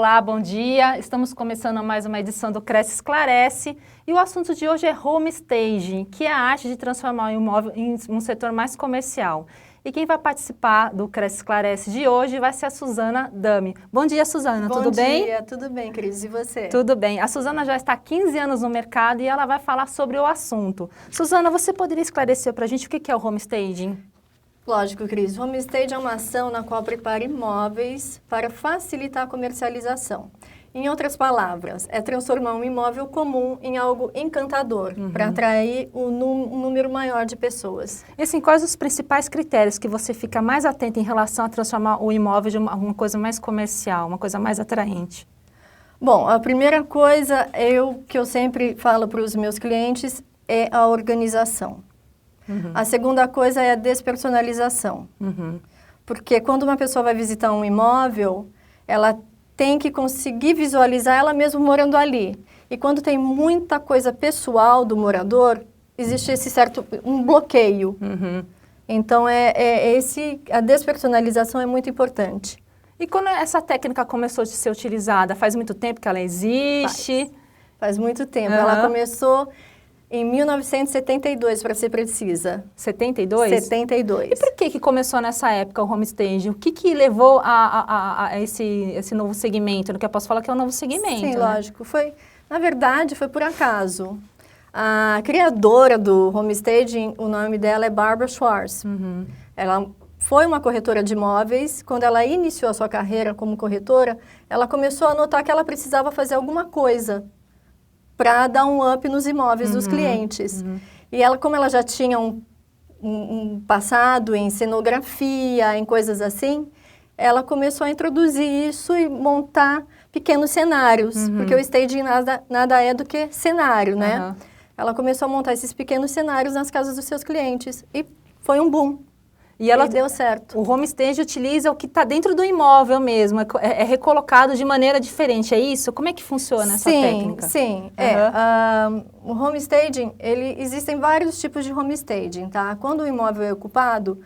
Olá, bom dia. Estamos começando mais uma edição do Cresce Esclarece e o assunto de hoje é home staging, que é a arte de transformar um imóvel em um setor mais comercial. E quem vai participar do Cresce Esclarece de hoje vai ser a Suzana Dami. Bom dia, Suzana, tudo bem? Bom dia, tudo bem, Cris, e você? Tudo bem. A Suzana já está há 15 anos no mercado e ela vai falar sobre o assunto. Suzana, você poderia esclarecer para a gente o que é o home staging? Lógico, Cris. Home staging é uma ação na qual prepara imóveis para facilitar a comercialização. Em outras palavras, é transformar um imóvel comum em algo encantador, para atrair um número maior de pessoas. E assim, quais os principais critérios que você fica mais atenta em relação a transformar o imóvel de uma coisa mais comercial, uma coisa mais atraente? Bom, a primeira coisa que eu sempre falo para os meus clientes é a organização. A segunda coisa é a despersonalização. Porque quando uma pessoa vai visitar um imóvel, ela tem que conseguir visualizar ela mesma morando ali. E quando tem muita coisa pessoal do morador, existe um bloqueio. Então, a despersonalização é muito importante. E quando essa técnica começou a ser utilizada? Faz muito tempo que ela existe? Faz muito tempo. Ela começou em 1972, para ser precisa. 72? 72. E por que começou nessa época o home staging? O que levou a esse novo segmento? Que eu posso falar que é um novo segmento, Sim, né? lógico. Na verdade, foi por acaso. A criadora do home staging, o nome dela é Barbara Schwartz. Ela foi uma corretora de imóveis. Quando ela iniciou a sua carreira como corretora, ela começou a notar que ela precisava fazer alguma coisa para dar um up nos imóveis dos clientes. E ela, como ela já tinha um passado em cenografia, em coisas assim, ela começou a introduzir isso e montar pequenos cenários, porque o staging nada é do que cenário, né? Ela começou a montar esses pequenos cenários nas casas dos seus clientes e foi um boom. E deu certo. O home staging utiliza o que está dentro do imóvel mesmo, é recolocado de maneira diferente, é isso? Como é que funciona essa técnica? Sim. O home staging, existem vários tipos de home staging, tá? Quando o imóvel é ocupado,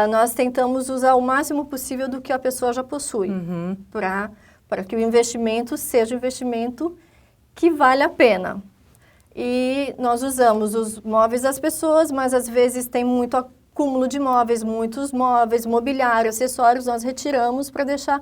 nós tentamos usar o máximo possível do que a pessoa já possui, para que o investimento seja um investimento que vale a pena. E nós usamos os móveis das pessoas, mas às vezes tem muito acúmulo de móveis, muitos móveis, mobiliário, acessórios, nós retiramos para deixar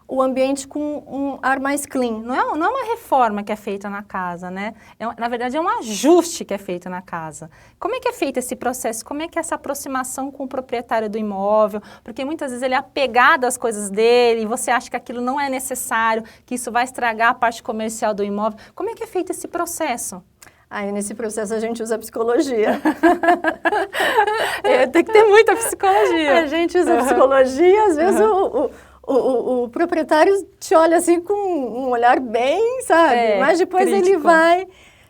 o ambiente com um ar mais clean. Não é uma reforma que é feita na casa, né? Na verdade, é um ajuste que é feito na casa. Como é que é feito esse processo? Como é que é essa aproximação com o proprietário do imóvel? Porque muitas vezes ele é apegado às coisas dele e você acha que aquilo não é necessário, que isso vai estragar a parte comercial do imóvel. Como é que é feito esse processo? Aí, nesse processo, a gente usa a psicologia. Tem que ter muita psicologia. A gente usa a psicologia, às vezes o proprietário te olha assim com um olhar bem, sabe? Mas depois crítico.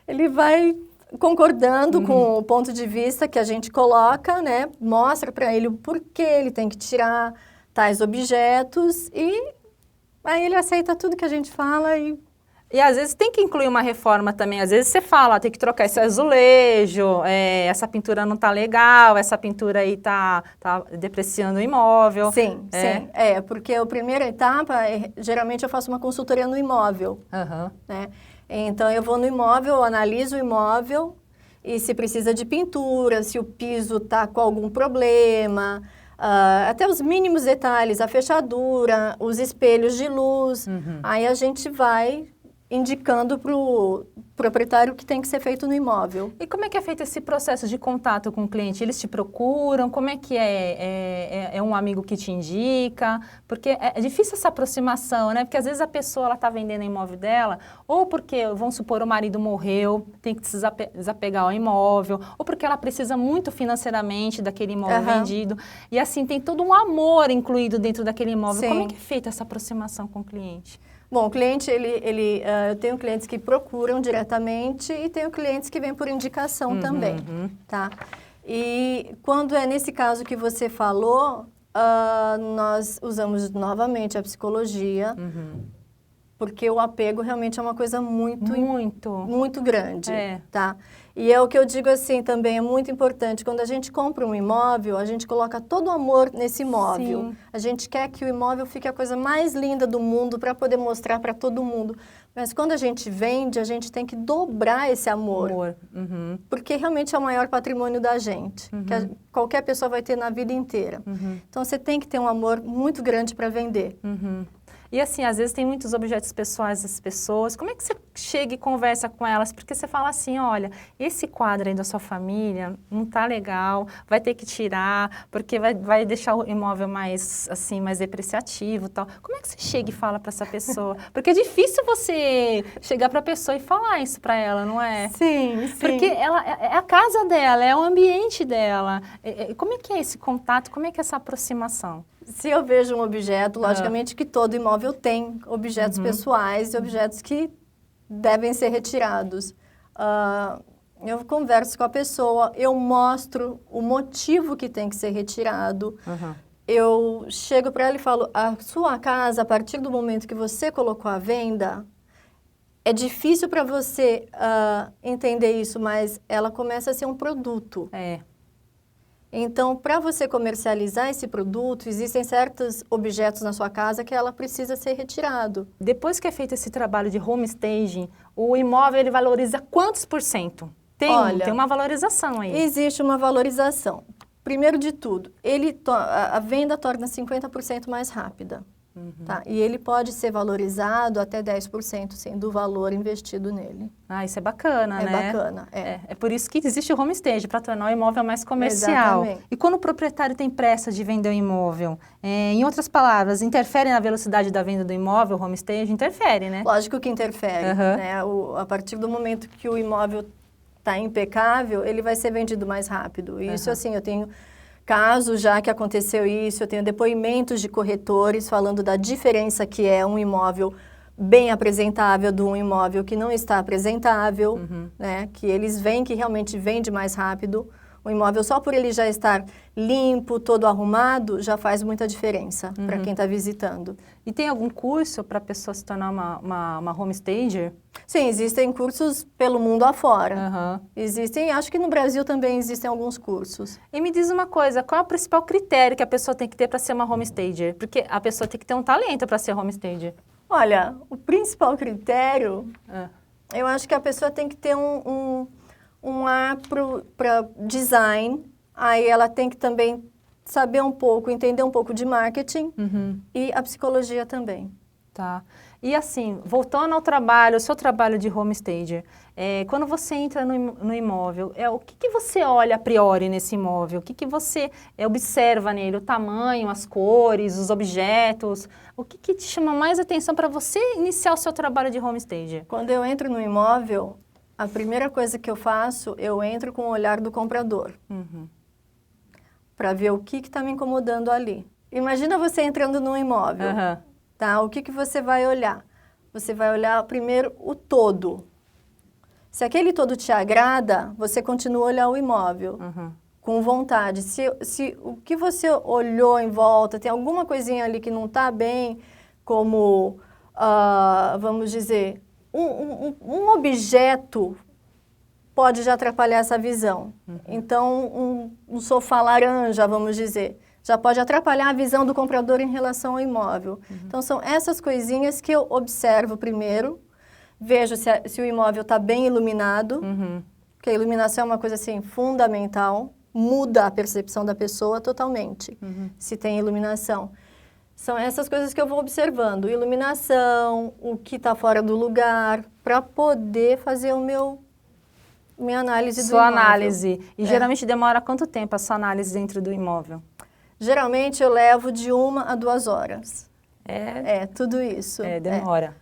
ele vai concordando com o ponto de vista que a gente coloca, né? Mostra para ele o porquê ele tem que tirar tais objetos e aí ele aceita tudo que a gente fala E às vezes tem que incluir uma reforma também. Às vezes você fala, tem que trocar esse azulejo, essa pintura não tá legal, essa pintura aí tá depreciando o imóvel. Sim. Porque a primeira etapa, geralmente eu faço uma consultoria no imóvel. Né? Então eu vou no imóvel, analiso o imóvel e se precisa de pintura, se o piso tá com algum problema, até os mínimos detalhes, a fechadura, os espelhos de luz. Aí a gente vai indicando para o proprietário o que tem que ser feito no imóvel. E como é que é feito esse processo de contato com o cliente? Eles te procuram? Como é que é? É um amigo que te indica? Porque é difícil essa aproximação, né? Porque às vezes a pessoa ela está vendendo o imóvel dela, ou porque, vamos supor, o marido morreu, tem que se desapegar ao imóvel, ou porque ela precisa muito financeiramente daquele imóvel vendido. E assim, tem todo um amor incluído dentro daquele imóvel. Como é que é feita essa aproximação com o cliente? Bom, o cliente, eu tenho clientes que procuram diretamente e tenho clientes que vêm por indicação também, tá? E quando é nesse caso que você falou, nós usamos novamente a psicologia porque o apego realmente é uma coisa muito grande, tá? E é o que eu digo assim também, é muito importante, quando a gente compra um imóvel, a gente coloca todo o amor nesse imóvel. Sim. A gente quer que o imóvel fique a coisa mais linda do mundo para poder mostrar para todo mundo. Mas quando a gente vende, a gente tem que dobrar esse amor. Uhum. Porque realmente é o maior patrimônio da gente, que qualquer pessoa vai ter na vida inteira. Então você tem que ter um amor muito grande para vender. E assim, às vezes tem muitos objetos pessoais das pessoas. Como é que você chega e conversa com elas? Porque você fala assim, olha, esse quadro aí da sua família não tá legal, vai ter que tirar, porque vai deixar o imóvel mais, assim, mais depreciativo e tal. Como é que você chega e fala para essa pessoa? Porque é difícil você chegar para a pessoa e falar isso para ela, não é? Sim, sim. Porque ela, é a casa dela, é o ambiente dela. Como é que é esse contato? Como é que é essa aproximação? Se eu vejo um objeto, logicamente que todo imóvel tem objetos pessoais e objetos que devem ser retirados. Eu converso com a pessoa, eu mostro o motivo que tem que ser retirado. Eu chego para ela e falo, a sua casa, a partir do momento que você colocou à venda, é difícil para você entender isso, mas ela começa a ser um produto. Então, para você comercializar esse produto, existem certos objetos na sua casa que ela precisa ser retirado. Depois que é feito esse trabalho de home staging, o imóvel ele valoriza quantos por cento? Tem uma valorização aí. Existe uma valorização. Primeiro de tudo, a venda torna 50% mais rápida. Tá? E ele pode ser valorizado até 10% do valor investido nele. Isso é bacana, né? É bacana, É por isso que existe o home stage, para tornar o imóvel mais comercial. Exatamente. E quando o proprietário tem pressa de vender o imóvel, em outras palavras, interfere na velocidade da venda do imóvel, o home stage? Interfere, né? Lógico que interfere. Né? A partir do momento que o imóvel está impecável, ele vai ser vendido mais rápido. Isso, assim, eu tenho casos já que aconteceu isso, eu tenho depoimentos de corretores falando da diferença que é um imóvel bem apresentável de um imóvel que não está apresentável, né? Que eles veem que realmente vende mais rápido. O imóvel, só por ele já estar limpo, todo arrumado, já faz muita diferença para quem está visitando. E tem algum curso para a pessoa se tornar uma home stager? Sim, existem cursos pelo mundo afora. Existem, acho que no Brasil também existem alguns cursos. E me diz uma coisa, qual é o principal critério que a pessoa tem que ter para ser uma home stager? Porque a pessoa tem que ter um talento para ser home stager. Olha, o principal critério, eu acho que a pessoa tem que ter um ar para design, aí ela tem que também saber um pouco, entender um pouco de marketing e a psicologia também. Tá. E assim, voltando ao trabalho, o seu trabalho de home stager, quando você entra no imóvel, o que você olha a priori nesse imóvel? O que você observa nele? O tamanho, as cores, os objetos? O que te chama mais atenção para você iniciar o seu trabalho de home stager? Quando eu entro no imóvel, a primeira coisa que eu faço, eu entro com o olhar do comprador. Para ver o que está me incomodando ali. Imagina você entrando num imóvel. Tá? O que você vai olhar? Você vai olhar primeiro o todo. Se aquele todo te agrada, você continua a olhar o imóvel com vontade. Se o que você olhou em volta, tem alguma coisinha ali que não está bem, como, vamos dizer, um objeto pode já atrapalhar essa visão. Então, um sofá laranja, vamos dizer, já pode atrapalhar a visão do comprador em relação ao imóvel. Então, são essas coisinhas que eu observo primeiro, vejo se o imóvel está bem iluminado, porque a iluminação é uma coisa assim fundamental, muda a percepção da pessoa totalmente, se tem iluminação. São essas coisas que eu vou observando, iluminação, o que está fora do lugar, para poder fazer minha análise do imóvel. Sua análise. E geralmente demora quanto tempo a sua análise dentro do imóvel? Geralmente eu levo de 1 a 2 horas. Tudo isso. Demora.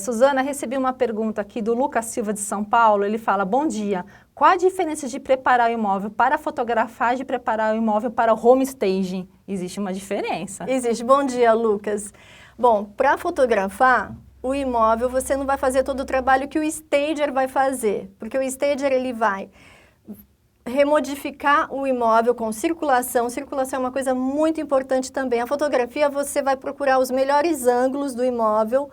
Suzana, recebi uma pergunta aqui do Lucas Silva de São Paulo. Ele fala, bom dia, qual a diferença de preparar o imóvel para fotografar e de preparar o imóvel para o home staging? Existe uma diferença. Existe. Bom dia, Lucas. Bom, para fotografar o imóvel, você não vai fazer todo o trabalho que o stager vai fazer, porque o stager ele vai remodificar o imóvel com circulação. Circulação é uma coisa muito importante também. A fotografia, você vai procurar os melhores ângulos do imóvel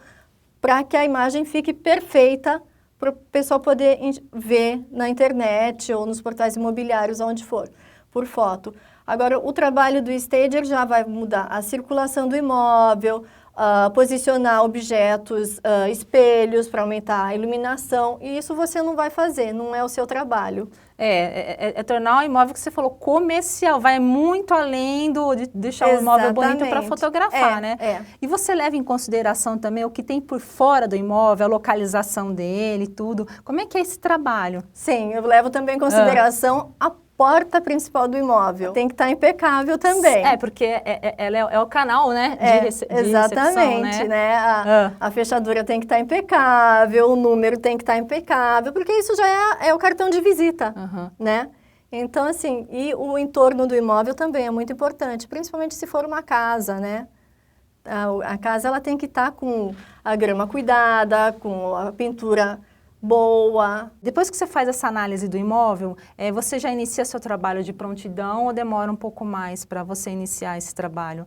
para que a imagem fique perfeita para o pessoal poder ver na internet ou nos portais imobiliários, onde for, por foto. Agora, o trabalho do stager já vai mudar a circulação do imóvel, posicionar objetos, espelhos para aumentar a iluminação, e isso você não vai fazer, não é o seu trabalho. É tornar o imóvel que você falou comercial, vai muito além de deixar o imóvel bonito para fotografar, né? E você leva em consideração também o que tem por fora do imóvel, a localização dele, tudo. Como é que é esse trabalho? Sim, eu levo também em consideração a porta principal do imóvel. Tem que estar impecável também. Porque ela é o canal, né? Exatamente, né? A fechadura tem que estar impecável, o número tem que estar impecável, porque isso já é o cartão de visita, né? Então, assim, e o entorno do imóvel também é muito importante, principalmente se for uma casa, né? A casa, ela tem que estar com a grama cuidada, com a pintura boa. Depois que você faz essa análise do imóvel, você já inicia seu trabalho de prontidão ou demora um pouco mais para você iniciar esse trabalho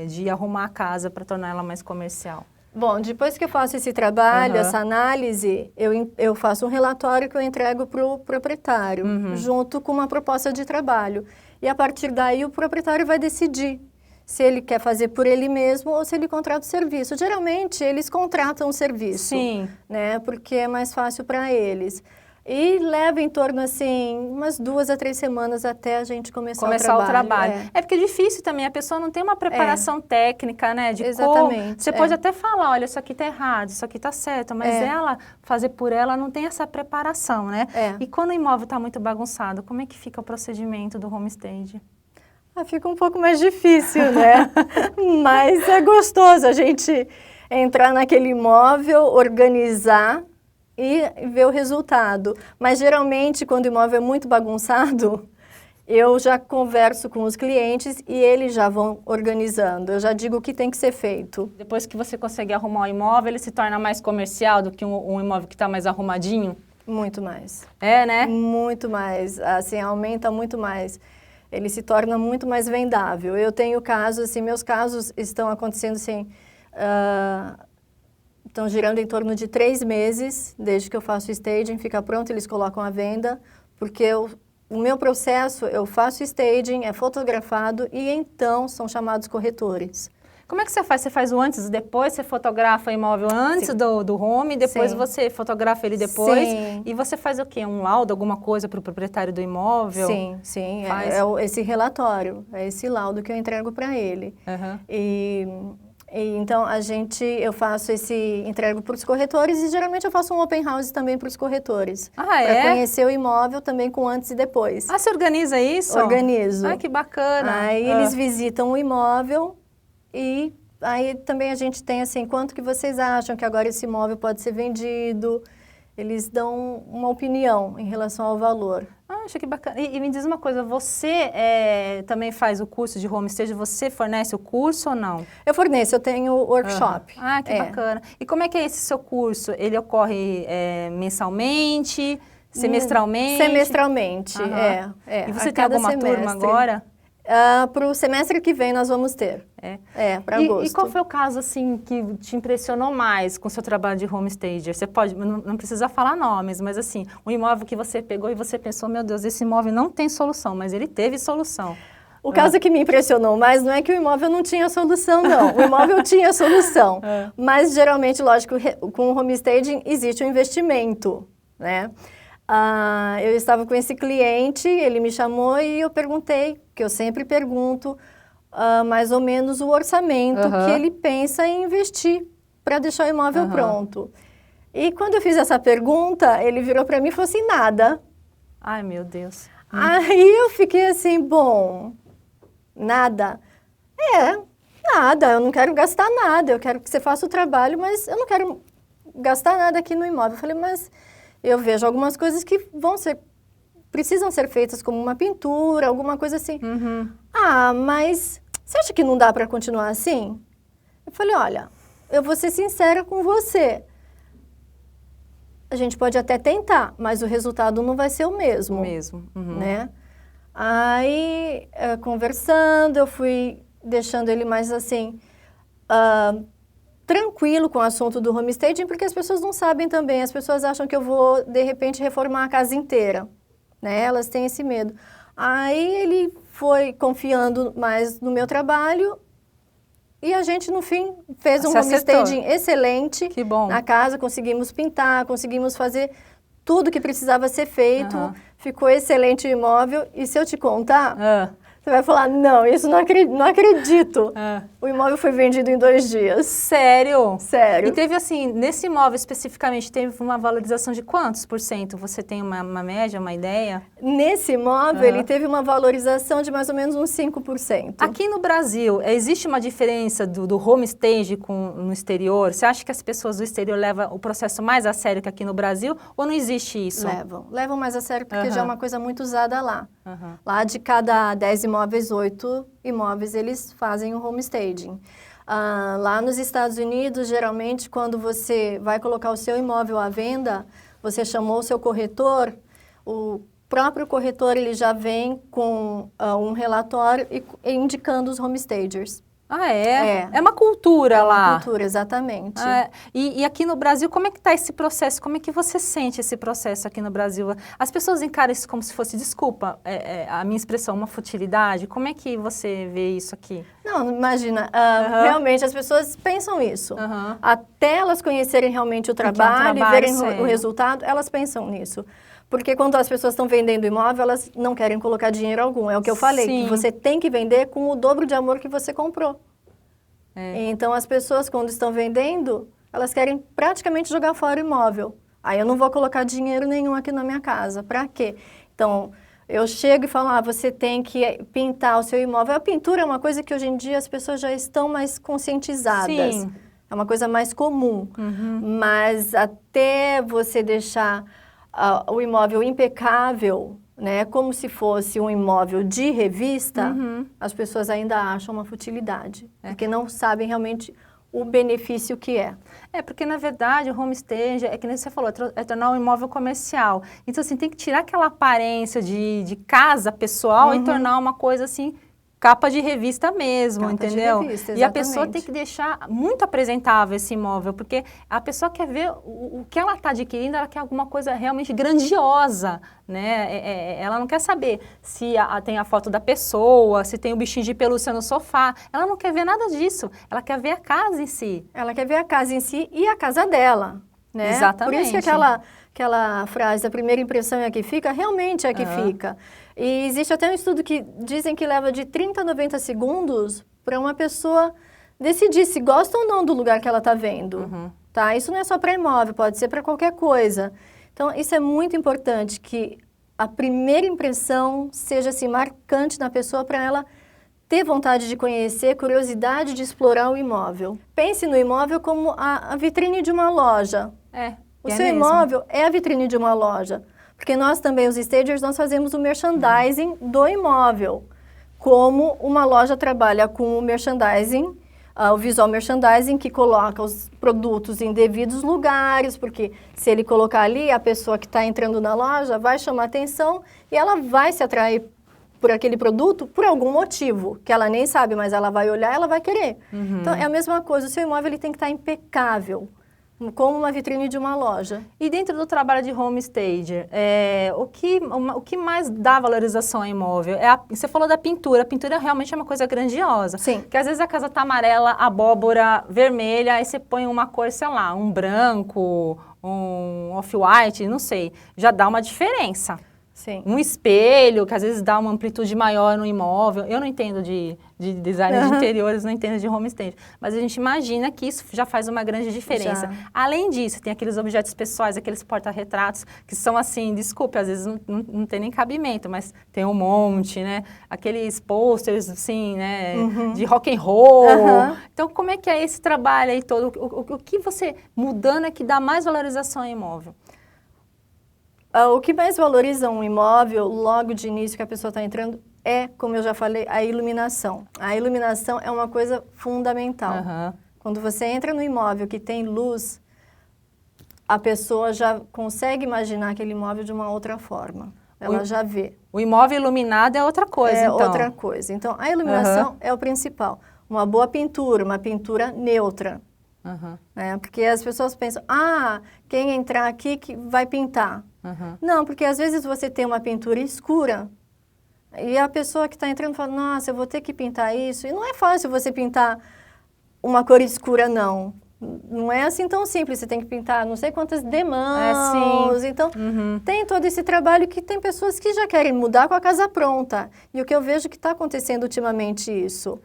de arrumar a casa para tornar ela mais comercial? Bom, depois que eu faço esse trabalho, essa análise, eu faço um relatório que eu entrego para o proprietário, junto com uma proposta de trabalho. E a partir daí o proprietário vai decidir se ele quer fazer por ele mesmo ou se ele contrata o serviço. Geralmente, eles contratam o serviço, né? Porque é mais fácil para eles. E leva em torno, assim, umas 2 a 3 semanas até a gente começar o trabalho. Porque é difícil também, a pessoa não tem uma preparação técnica, né? Exatamente. Você pode até falar, olha, isso aqui tá errado, isso aqui tá certo, mas ela, fazer por ela, não tem essa preparação, né? E quando o imóvel tá muito bagunçado, como é que fica o procedimento do homestage? Fica um pouco mais difícil, né? Mas é gostoso a gente entrar naquele imóvel, organizar e ver o resultado. Mas geralmente, quando o imóvel é muito bagunçado, eu já converso com os clientes e eles já vão organizando. Eu já digo o que tem que ser feito. Depois que você consegue arrumar o imóvel, ele se torna mais comercial do que um imóvel que está mais arrumadinho? Muito mais. Né? Muito mais. Assim, aumenta muito mais. Ele se torna muito mais vendável. Eu tenho casos, assim, meus casos estão acontecendo, assim, estão girando em torno de 3 meses, desde que eu faço o staging, fica pronto, eles colocam à venda, porque o meu processo, eu faço staging, é fotografado e então são chamados corretores. Como é que você faz? Você faz o antes e depois? Você fotografa o imóvel antes do home, depois você fotografa ele depois? E você faz o quê? Um laudo, alguma coisa para o proprietário do imóvel? Sim. Esse relatório, é esse laudo que eu entrego para ele. Então, eu faço entrego para os corretores e geralmente eu faço um open house também para os corretores. Para conhecer o imóvel também com antes e depois. Você organiza isso? Organizo. Que bacana. Aí eles visitam o imóvel. E aí também a gente tem assim, quanto que vocês acham que agora esse imóvel pode ser vendido? Eles dão uma opinião em relação ao valor. Acho que bacana. E me diz uma coisa, você também faz o curso de homestage, você fornece o curso ou não? Eu forneço, eu tenho workshop. Que bacana. E como é que é esse seu curso? Ele ocorre mensalmente, semestralmente? Semestralmente, E você tem alguma turma agora? Para o semestre que vem nós vamos ter. Para agosto. E qual foi o caso, assim, que te impressionou mais com o seu trabalho de homestager? Você pode, não precisa falar nomes, mas assim, um imóvel que você pegou e você pensou, meu Deus, esse imóvel não tem solução, mas ele teve solução. O caso que me impressionou mais não é que o imóvel não tinha solução, não. O imóvel tinha solução. Mas, geralmente, lógico, com o homestaging existe um investimento, né? Eu estava com esse cliente, ele me chamou e eu perguntei, que eu sempre pergunto, mais ou menos o orçamento que ele pensa em investir para deixar o imóvel pronto. E quando eu fiz essa pergunta, ele virou para mim e falou assim, nada. Ai, meu Deus. Aí eu fiquei assim, bom, nada. Nada, eu não quero gastar nada, eu quero que você faça o trabalho, mas eu não quero gastar nada aqui no imóvel. Eu falei, mas eu vejo algumas coisas que precisam ser feitas, como uma pintura, alguma coisa assim. Mas você acha que não dá para continuar assim? Eu falei, olha, eu vou ser sincera com você. a gente pode até tentar, mas o resultado não vai ser o mesmo. Né? Aí, conversando, eu fui deixando ele mais assim, tranquilo com o assunto do homestaging, porque as pessoas não sabem também, as pessoas acham que eu vou, de repente, reformar a casa inteira, né? Elas têm esse medo. Aí ele foi confiando mais no meu trabalho e a gente, no fim, fez um homestaging excelente na casa, conseguimos pintar, conseguimos fazer tudo que precisava ser feito, ficou excelente o imóvel. E se eu te contar, você vai falar, não, isso não acredito. O imóvel foi vendido em 2 dias. Sério? Sério. E teve assim, nesse imóvel especificamente, teve uma valorização de quantos por cento? Você tem uma média, uma ideia? Nesse imóvel, ele teve uma valorização de mais ou menos uns 5%. Aqui no Brasil, existe uma diferença do homestaging no exterior? Você acha que as pessoas do exterior levam o processo mais a sério que aqui no Brasil? Ou não existe isso? Levam mais a sério porque já é uma coisa muito usada lá. Lá de cada 10 imóveis, 8 imóveis eles fazem o homestaging. Lá nos Estados Unidos, geralmente, quando você vai colocar o seu imóvel à venda, você chamou o seu corretor, o próprio corretor ele já vem com um relatório indicando os homestagers. Ah, é? É uma cultura lá. É uma cultura, exatamente. E aqui no Brasil, como é que está esse processo? Como é que você sente esse processo aqui no Brasil? As pessoas encaram isso como se fosse, desculpa, a minha expressão, uma futilidade. Como é que você vê isso aqui? Não, imagina, realmente as pessoas pensam isso. Até elas conhecerem realmente o trabalho e verem o resultado, elas pensam nisso. Porque quando as pessoas estão vendendo imóvel, elas não querem colocar dinheiro algum. É o que eu falei, que você tem que vender com o dobro de amor que você comprou. Então, as pessoas, quando estão vendendo, elas querem praticamente jogar fora o imóvel. Aí eu não vou colocar dinheiro nenhum aqui na minha casa. Para quê? Então, eu chego e falo, você tem que pintar o seu imóvel. A pintura é uma coisa que hoje em dia as pessoas já estão mais conscientizadas. Sim. É uma coisa mais comum. Mas até você deixar o imóvel impecável, né, como se fosse um imóvel de revista, as pessoas ainda acham uma futilidade, porque não sabem realmente o benefício que é. Porque na verdade o homestaging, é que nem você falou, é tornar um imóvel comercial. Então assim, tem que tirar aquela aparência de casa pessoal e tornar uma coisa assim, capa de revista mesmo, entendeu? De revista, e a pessoa tem que deixar muito apresentável esse imóvel, porque a pessoa quer ver o que ela está adquirindo, ela quer alguma coisa realmente grandiosa, né? Ela não quer saber se tem a foto da pessoa, se tem o bichinho de pelúcia no sofá, ela não quer ver nada disso, ela quer ver a casa em si. Ela quer ver a casa em si e a casa dela, né? Exatamente. Por isso que aquela frase, a primeira impressão é a que fica, realmente é a que fica. E existe até um estudo que dizem que leva de 30 a 90 segundos para uma pessoa decidir se gosta ou não do lugar que ela está vendo. Tá? Isso não é só para imóvel, pode ser para qualquer coisa. Então, isso é muito importante, que a primeira impressão seja assim, marcante na pessoa para ela ter vontade de conhecer, curiosidade de explorar o imóvel. Pense no imóvel como a vitrine de uma loja. O seu imóvel é a vitrine de uma loja. Porque nós também, os stagers, nós fazemos o merchandising do imóvel. Como uma loja trabalha com o merchandising, o visual merchandising, que coloca os produtos em devidos lugares, porque se ele colocar ali, a pessoa que está entrando na loja vai chamar atenção e ela vai se atrair por aquele produto por algum motivo, que ela nem sabe, mas ela vai olhar e ela vai querer. Então, é a mesma coisa, o seu imóvel ele tem que estar impecável, como uma vitrine de uma loja. E dentro do trabalho de homestaging, o que mais dá valorização ao imóvel? Você falou da pintura. A pintura realmente é uma coisa grandiosa. Sim. Porque às vezes a casa tá amarela, abóbora vermelha, aí você põe uma cor, sei lá, um branco, um off-white, não sei. Já dá uma diferença. Sim. Um espelho, que às vezes dá uma amplitude maior no imóvel. Eu não entendo de design de interiores, não entendo de homestaging. Mas a gente imagina que isso já faz uma grande diferença. Além disso, tem aqueles objetos pessoais, aqueles porta-retratos, que são assim, desculpe, às vezes não tem nem cabimento, mas tem um monte, né? Aqueles posters, assim, né? De rock and roll. Então, como é que é esse trabalho aí todo? O que você, mudando, é que dá mais valorização ao imóvel? O que mais valoriza um imóvel, logo de início que a pessoa está entrando, é, como eu já falei, a iluminação. A iluminação é uma coisa fundamental. Quando você entra no imóvel que tem luz, a pessoa já consegue imaginar aquele imóvel de uma outra forma. Ela já vê. O imóvel iluminado é outra coisa, então. É outra coisa. Então, a iluminação é o principal. Uma boa pintura, uma pintura neutra. Né? Porque as pessoas pensam, quem entrar aqui que vai pintar. Não, porque às vezes você tem uma pintura escura e a pessoa que está entrando fala, nossa, eu vou ter que pintar isso. E não é fácil você pintar uma cor escura, não. Não é assim tão simples, você tem que pintar não sei quantas demãos, então tem todo esse trabalho que tem pessoas que já querem mudar com a casa pronta. E o que eu vejo que está acontecendo ultimamente isso.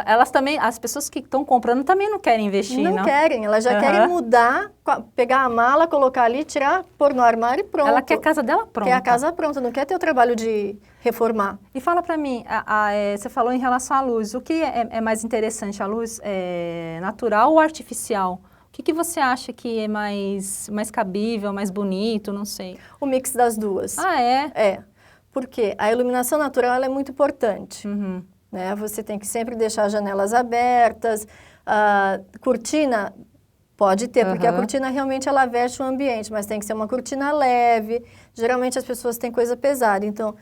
Elas também, as pessoas que estão comprando também não querem investir, não? Não querem, elas já querem mudar, pegar a mala, colocar ali, tirar, pôr no armário e pronto. Ela quer a casa dela pronta. Quer a casa pronta, não quer ter o trabalho de reformar. E fala pra mim, você falou em relação à luz, o que é mais interessante, a luz natural ou artificial? O que você acha que é mais cabível, mais bonito, não sei? O mix das duas. É? Porque a iluminação natural ela é muito importante. Né? Você tem que sempre deixar as janelas abertas, cortina pode ter, porque a cortina realmente ela veste o ambiente, mas tem que ser uma cortina leve. Geralmente as pessoas têm coisa pesada, então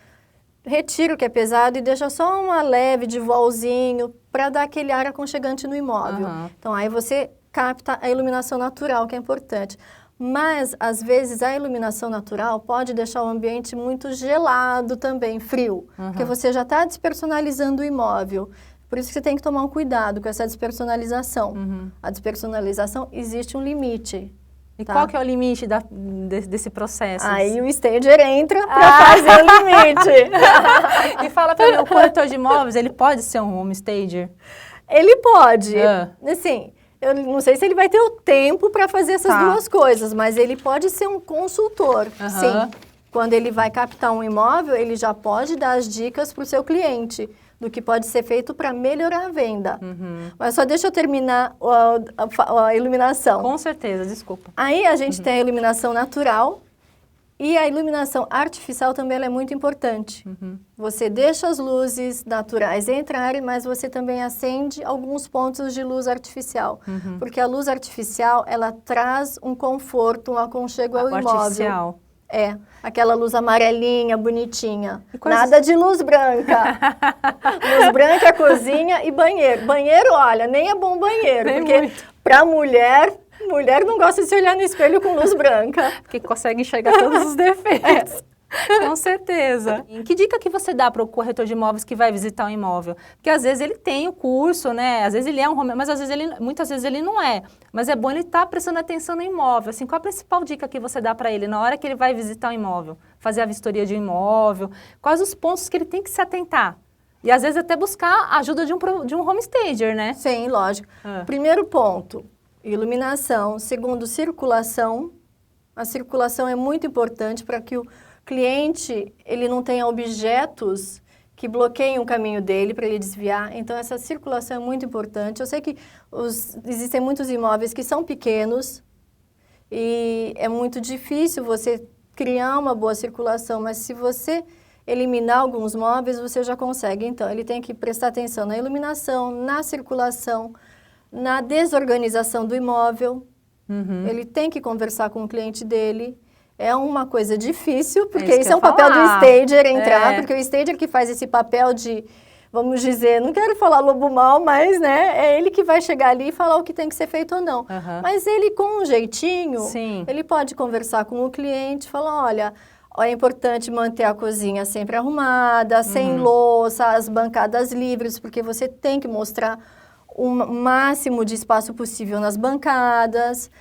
retira o que é pesado e deixa só uma leve de volzinho para dar aquele ar aconchegante no imóvel. Então aí você capta a iluminação natural, que é importante. Mas, às vezes, a iluminação natural pode deixar o ambiente muito gelado também, frio. Porque você já está despersonalizando o imóvel. Por isso que você tem que tomar um cuidado com essa despersonalização. A despersonalização existe um limite. E qual que é o limite desse processo? Aí o stager entra para fazer o limite. E fala para mim, o corretor de imóveis, ele pode ser um home stager? Ele pode. Assim, eu não sei se ele vai ter o tempo para fazer essas duas coisas, mas ele pode ser um consultor, sim. Quando ele vai captar um imóvel, ele já pode dar as dicas para o seu cliente do que pode ser feito para melhorar a venda. Mas só deixa eu terminar a iluminação. Com certeza, desculpa. Aí a gente tem a iluminação natural e a iluminação artificial também ela é muito importante. Você deixa as luzes naturais entrarem, mas você também acende alguns pontos de luz artificial. Porque a luz artificial, ela traz um conforto, um aconchego ao imóvel. Artificial. Aquela luz amarelinha, bonitinha. Nada de luz branca. Luz branca, cozinha e banheiro. Banheiro, olha, nem é bom banheiro. Porque para mulher não gosta de se olhar no espelho com luz branca. Porque consegue enxergar todos os defeitos. Com certeza. E que dica que você dá para o corretor de imóveis que vai visitar um imóvel? Porque às vezes ele tem o curso, né? Às vezes ele é um home, mas às vezes muitas vezes ele não é. Mas é bom ele estar prestando atenção no imóvel. Assim, qual a principal dica que você dá para ele na hora que ele vai visitar um imóvel? Fazer a vistoria de um imóvel? Quais os pontos que ele tem que se atentar? E às vezes até buscar a ajuda de um home stager, né? Sim, lógico. Primeiro ponto, iluminação. Segundo, circulação. A circulação é muito importante para que o cliente, ele não tenha objetos que bloqueiem o caminho dele para ele desviar. Então, essa circulação é muito importante. Eu sei que existem muitos imóveis que são pequenos e é muito difícil você criar uma boa circulação, mas se você eliminar alguns móveis, você já consegue. Então, ele tem que prestar atenção na iluminação, na circulação, na desorganização do imóvel. Ele tem que conversar com o cliente dele. É uma coisa difícil, porque isso é um papel do stager entrar, porque o stager que faz esse papel de, vamos dizer, não quero falar lobo mau, mas né, é ele que vai chegar ali e falar o que tem que ser feito ou não. Mas ele, com um jeitinho, ele pode conversar com o cliente, falar, olha, é importante manter a cozinha sempre arrumada, sem louça, as bancadas livres, porque você tem que mostrar o máximo de espaço possível nas bancadas.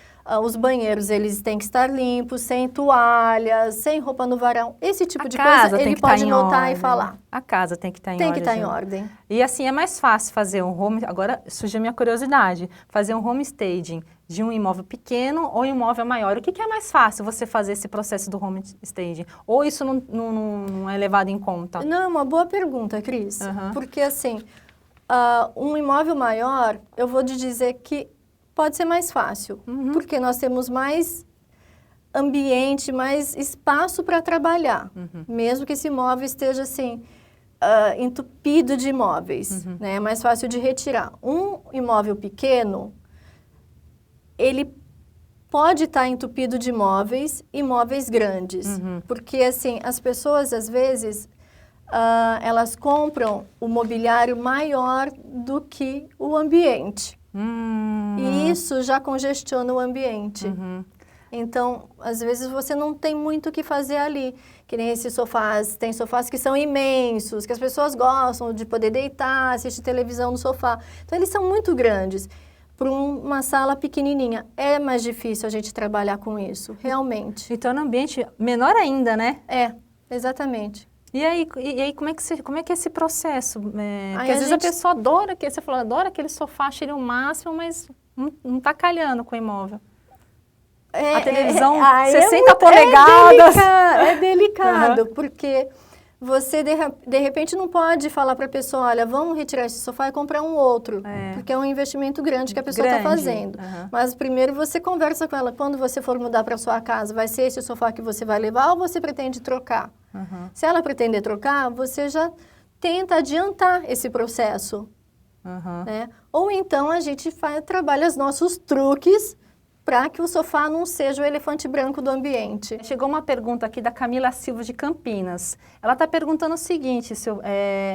Os banheiros, eles têm que estar limpos, sem toalhas, sem roupa no varal. Esse tipo de coisa, ele pode notar e falar. A casa tem que estar em ordem. Tem que estar em ordem. E assim, é mais fácil fazer um home... Agora, surgiu a minha curiosidade. Fazer um home staging de um imóvel pequeno ou um imóvel maior. O que é mais fácil você fazer esse processo do home staging? Ou isso não é levado em conta? Não, é uma boa pergunta, Cris. Porque assim, um imóvel maior, eu vou te dizer que pode ser mais fácil, porque nós temos mais ambiente, mais espaço para trabalhar, mesmo que esse imóvel esteja assim, entupido de imóveis, né? É mais fácil de retirar. Um imóvel pequeno, ele pode estar entupido de móveis e móveis grandes. Porque, assim, as pessoas, às vezes, elas compram o mobiliário maior do que o ambiente. E isso já congestiona o ambiente. Então, às vezes, você não tem muito o que fazer ali. Que nem esses sofás, tem sofás que são imensos, que as pessoas gostam de poder deitar, assistir televisão no sofá. Então, eles são muito grandes. Para uma sala pequenininha, é mais difícil a gente trabalhar com isso, realmente. Então, no ambiente menor ainda, né? É, exatamente. E aí como é que é esse processo? Porque às vezes gente... a pessoa adora, você falou, adora aquele sofá, acha ele o máximo, mas não está calhando com o imóvel. A televisão, 60 polegadas. É delicado, porque você, de repente, não pode falar para a pessoa, olha, vamos retirar esse sofá e comprar um outro. Porque é um investimento grande que a pessoa está fazendo. Mas primeiro você conversa com ela, quando você for mudar para sua casa, vai ser esse o sofá que você vai levar ou você pretende trocar? Se ela pretender trocar, você já tenta adiantar esse processo. Né? Ou então a gente trabalha os nossos truques para que o sofá não seja o elefante branco do ambiente. Chegou uma pergunta aqui da Camila Silva de Campinas. Ela está perguntando o seguinte,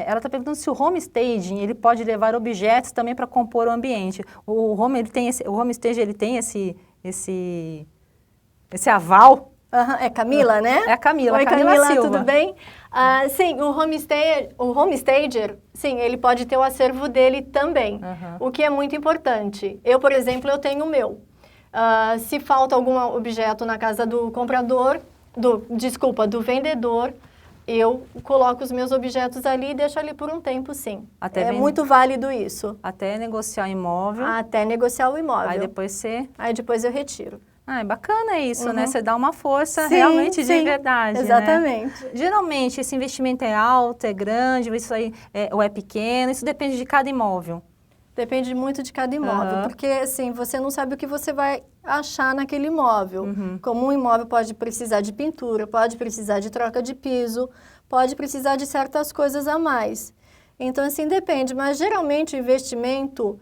ela está perguntando se o home staging ele pode levar objetos também para compor o ambiente. O home staging ele tem esse aval? É Camila, né? É a Camila. Oi, Camila Silva. Tudo bem? Sim, o home stager, sim, ele pode ter o acervo dele também, o que é muito importante. Eu, por exemplo, eu tenho o meu. Se falta algum objeto na casa do comprador, do vendedor, eu coloco os meus objetos ali e deixo ali por um tempo, sim. Muito válido isso. Até negociar o imóvel. Até negociar o imóvel. Aí depois eu retiro. É bacana isso, né? Você dá uma força realmente de verdade, exatamente. Né? Geralmente, esse investimento é alto, é grande, isso aí ou é pequeno, isso depende de cada imóvel. Depende muito de cada imóvel, porque assim, você não sabe o que você vai achar naquele imóvel. Como um imóvel pode precisar de pintura, pode precisar de troca de piso, pode precisar de certas coisas a mais. Então, assim, depende. Mas, geralmente, o investimento,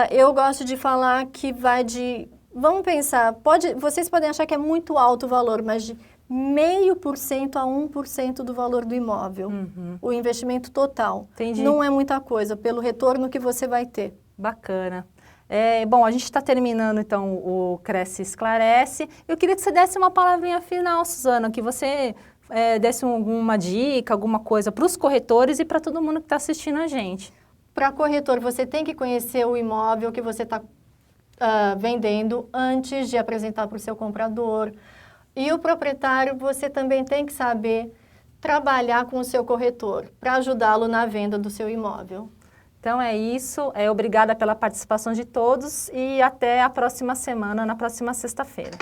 eu gosto de falar que vai de... Vamos pensar, vocês podem achar que é muito alto o valor, mas de 0,5% a 1% do valor do imóvel. O investimento total. Entendi. Não é muita coisa, pelo retorno que você vai ter. Bacana. Bom, a gente está terminando, então, o Cresce e Esclarece. Eu queria que você desse uma palavrinha final, Suzana, que você desse alguma dica, alguma coisa para os corretores e para todo mundo que está assistindo a gente. Para corretor, você tem que conhecer o imóvel que você está vendendo antes de apresentar para o seu comprador. E o proprietário, você também tem que saber trabalhar com o seu corretor para ajudá-lo na venda do seu imóvel. Então é isso, obrigada pela participação de todos e até a próxima semana, na próxima sexta-feira.